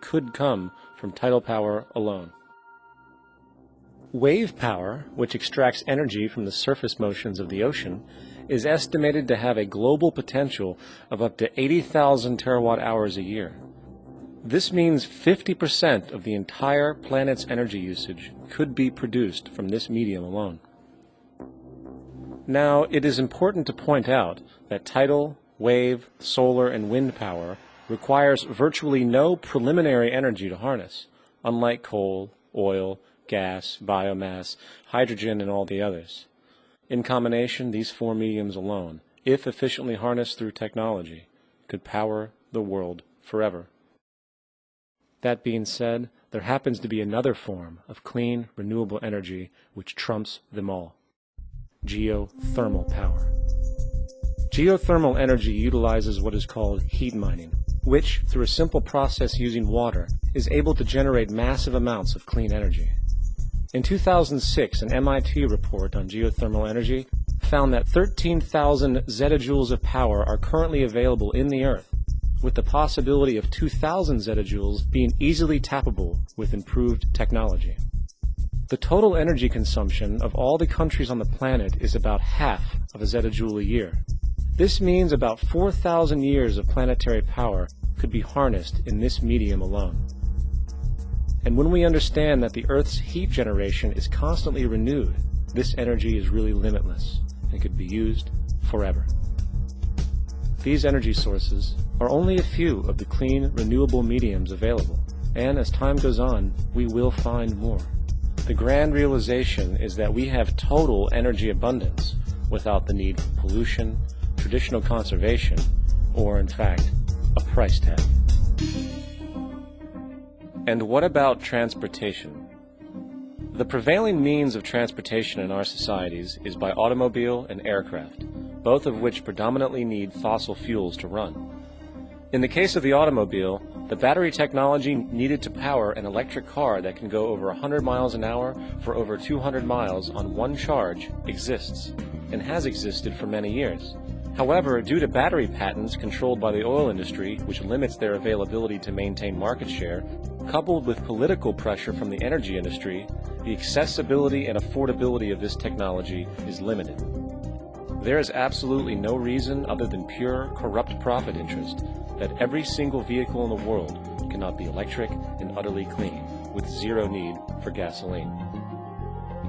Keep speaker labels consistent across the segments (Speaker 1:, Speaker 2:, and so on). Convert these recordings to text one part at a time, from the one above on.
Speaker 1: could come from tidal power alone. Wave power, which extracts energy from the surface motions of the ocean, is estimated to have a global potential of up to 80,000 terawatt-hours a year. This means 50% of the entire planet's energy usage could be produced from this medium alone. Now, it is important to point out that tidal, wave, solar, and wind power requires virtually no preliminary energy to harness, unlike coal, oil, gas, biomass, hydrogen, and all the others. In combination, these four mediums alone, if efficiently harnessed through technology, could power the world forever. That being said, there happens to be another form of clean, renewable energy which trumps them all: geothermal power. Geothermal energy utilizes what is called heat mining, which, through a simple process using water, is able to generate massive amounts of clean energy. In 2006, an MIT report on geothermal energy found that 13,000 zettajoules of power are currently available in the Earth, with the possibility of 2,000 zettajoules being easily tappable with improved technology. The total energy consumption of all the countries on the planet is about half of a zettajoule a year. This means about 4,000 years of planetary power could be harnessed in this medium alone. And when we understand that the Earth's heat generation is constantly renewed, this energy is really limitless and could be used forever. These energy sources are only a few of the clean, renewable mediums available, and as time goes on, we will find more. The grand realization is that we have total energy abundance without the need for pollution, traditional conservation, or in fact, a price tag. And what about transportation? The prevailing means of transportation in our societies is by automobile and aircraft, both of which predominantly need fossil fuels to run. In the case of the automobile, the battery technology needed to power an electric car that can go over 100 miles an hour for over 200 miles on one charge exists, and has existed for many years. However, due to battery patents controlled by the oil industry, which limits their availability to maintain market share, coupled with political pressure from the energy industry, the accessibility and affordability of this technology is limited. There is absolutely no reason other than pure, corrupt profit interest that every single vehicle in the world cannot be electric and utterly clean, with zero need for gasoline.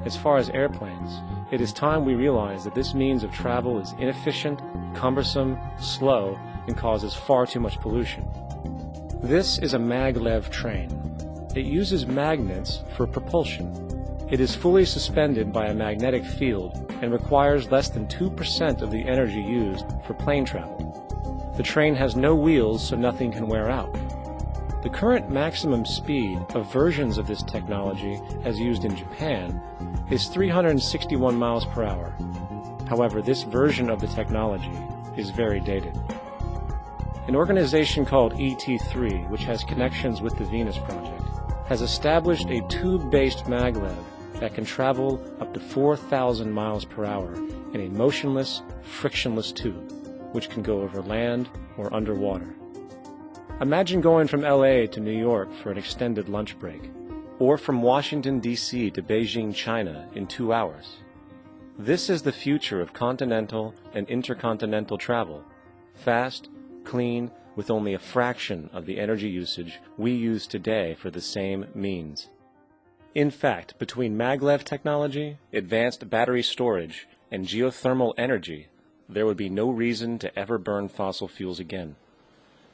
Speaker 1: As far as airplanes, it is time we realize that this means of travel is inefficient, cumbersome, slow, and causes far too much pollution. This is a maglev train. It uses magnets for propulsion. It is fully suspended by a magnetic field and requires less than 2% of the energy used for plane travel. The train has no wheels, so nothing can wear out. The current maximum speed of versions of this technology, as used in Japan, is 361 miles per hour. However, this version of the technology is very dated. An organization called ET3, which has connections with the Venus Project, has established a tube-based maglev that can travel up to 4,000 miles per hour in a motionless, frictionless tube, which can go over land or underwater. Imagine going from LA to New York for an extended lunch break, or from Washington, D.C. to Beijing, China in 2 hours. This is the future of continental and intercontinental travel: fast, clean, with only a fraction of the energy usage we use today for the same means. In fact, between maglev technology, advanced battery storage, and geothermal energy, there would be no reason to ever burn fossil fuels again.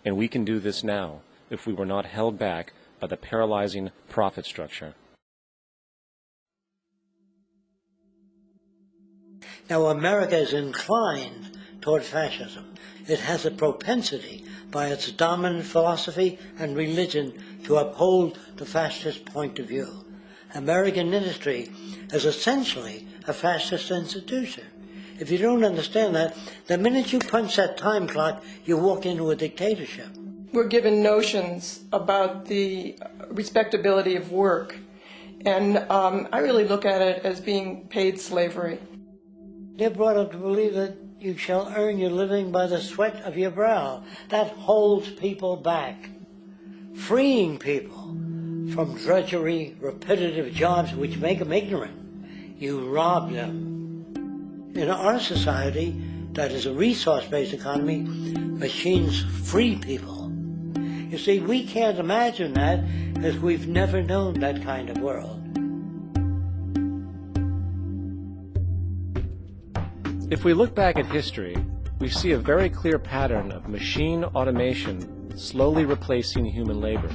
Speaker 1: And we can do this now if we were not held back by the paralyzing profit structure.
Speaker 2: Now, America is inclined toward fascism. It has a propensity by its dominant philosophy and religion to uphold the fascist point of view. American industry is essentially a fascist institution. If you don't understand that, the minute you punch that time clock, you walk into a dictatorship.
Speaker 3: We're given notions about the respectability of work, and I really look at it as being paid slavery.
Speaker 2: They're brought up to believe that you shall earn your living by the sweat of your brow. That holds people back freeing people from drudgery, repetitive jobs which make them ignorant. You rob them. In our society, that is a resource-based economy, machines free people. You see, we can't imagine that because we've never known that kind of world.
Speaker 1: If we look back at history, we see a very clear pattern of machine automation slowly replacing human labor.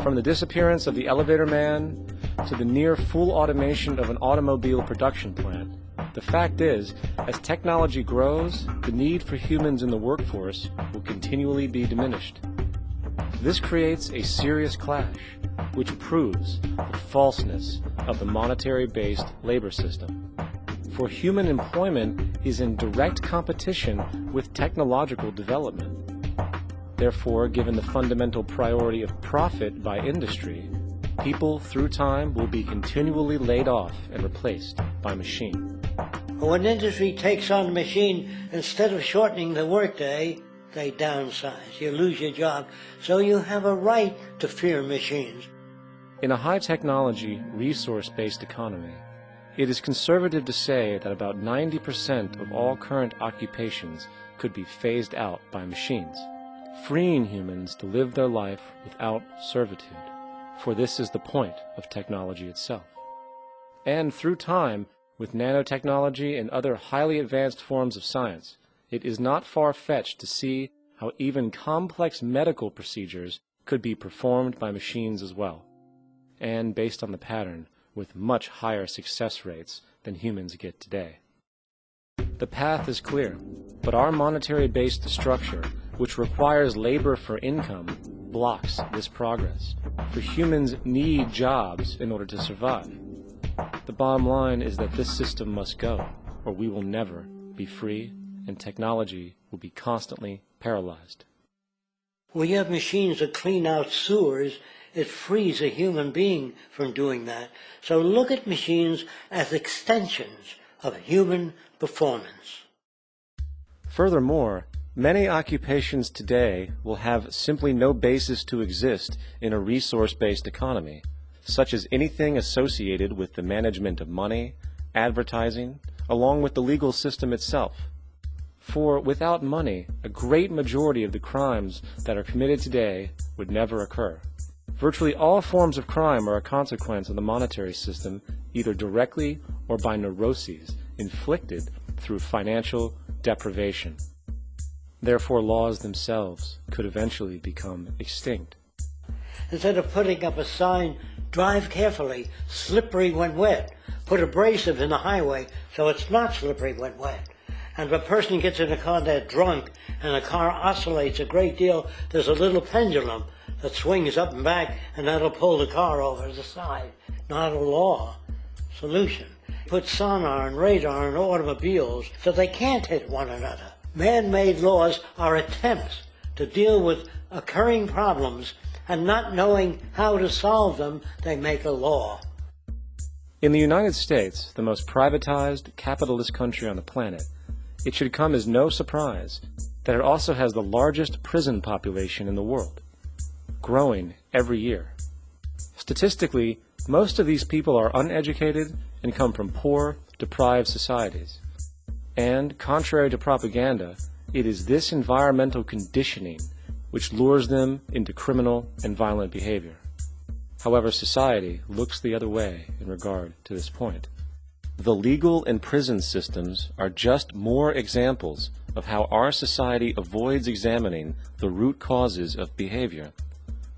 Speaker 1: From the disappearance of the elevator man to the near full automation of an automobile production plant, the fact is, as technology grows, the need for humans in the workforce will continually be diminished. This creates a serious clash, which proves the falseness of the monetary-based labor system. For human employment is in direct competition with technological development. Therefore, given the fundamental priority of profit by industry, people through time will be continually laid off and replaced by machine.
Speaker 2: When industry takes on a machine, instead of shortening the workday, they downsize. You lose your job. So you have a right to fear machines.
Speaker 1: In a high-technology, resource-based economy, it is conservative to say that about 90% of all current occupations could be phased out by machines, freeing humans to live their life without servitude, for this is the point of technology itself. And through time, with nanotechnology and other highly advanced forms of science, it is not far-fetched to see how even complex medical procedures could be performed by machines as well, and based on the pattern, with much higher success rates than humans get today. The path is clear, but our monetary-based structure, which requires labor for income, blocks this progress. For humans need jobs in order to survive. The bottom line is that this system must go, or we will never be free, and technology will be constantly paralyzed.
Speaker 2: We have machines that clean out sewers. It frees a human being from doing that. So look at machines as extensions of human performance.
Speaker 1: Furthermore, many occupations today will have simply no basis to exist in a resource-based economy, such as anything associated with the management of money, advertising, along with the legal system itself. For without money, a great majority of the crimes that are committed today would never occur. Virtually all forms of crime are a consequence of the monetary system, either directly or by neuroses inflicted through financial deprivation. Therefore, laws themselves could eventually become extinct.
Speaker 2: Instead of putting up a sign, drive carefully, slippery when wet, put abrasive in the highway so it's not slippery when wet. And if a person gets in a car they're drunk and the car oscillates a great deal, there's a little pendulum that swings up and back, and that'll pull the car over to the side. Not a law solution. Put sonar and radar in automobiles so they can't hit one another. Man-made laws are attempts to deal with occurring problems, and not knowing how to solve them, they make a law.
Speaker 1: In the United States, the most privatized, capitalist country on the planet, it should come as no surprise that it also has the largest prison population in the world, growing every year. Statistically, most of these people are uneducated and come from poor, deprived societies. And, contrary to propaganda, it is this environmental conditioning which lures them into criminal and violent behavior. However, society looks the other way in regard to this point. The legal and prison systems are just more examples of how our society avoids examining the root causes of behavior.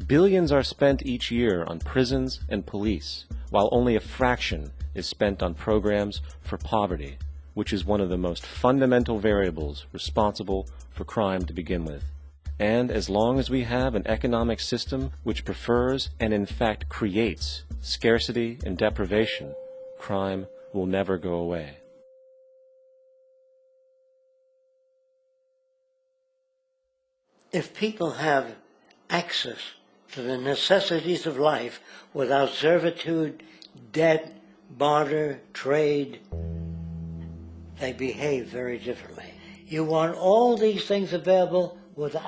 Speaker 1: Billions are spent each year on prisons and police, while only a fraction is spent on programs for poverty, which is one of the most fundamental variables responsible for crime to begin with. And as long as we have an economic system which prefers and in fact creates scarcity and deprivation, crime will never go away.
Speaker 2: If people have access to the necessities of life without servitude, debt, barter, trade, they behave very differently. You want all these things available without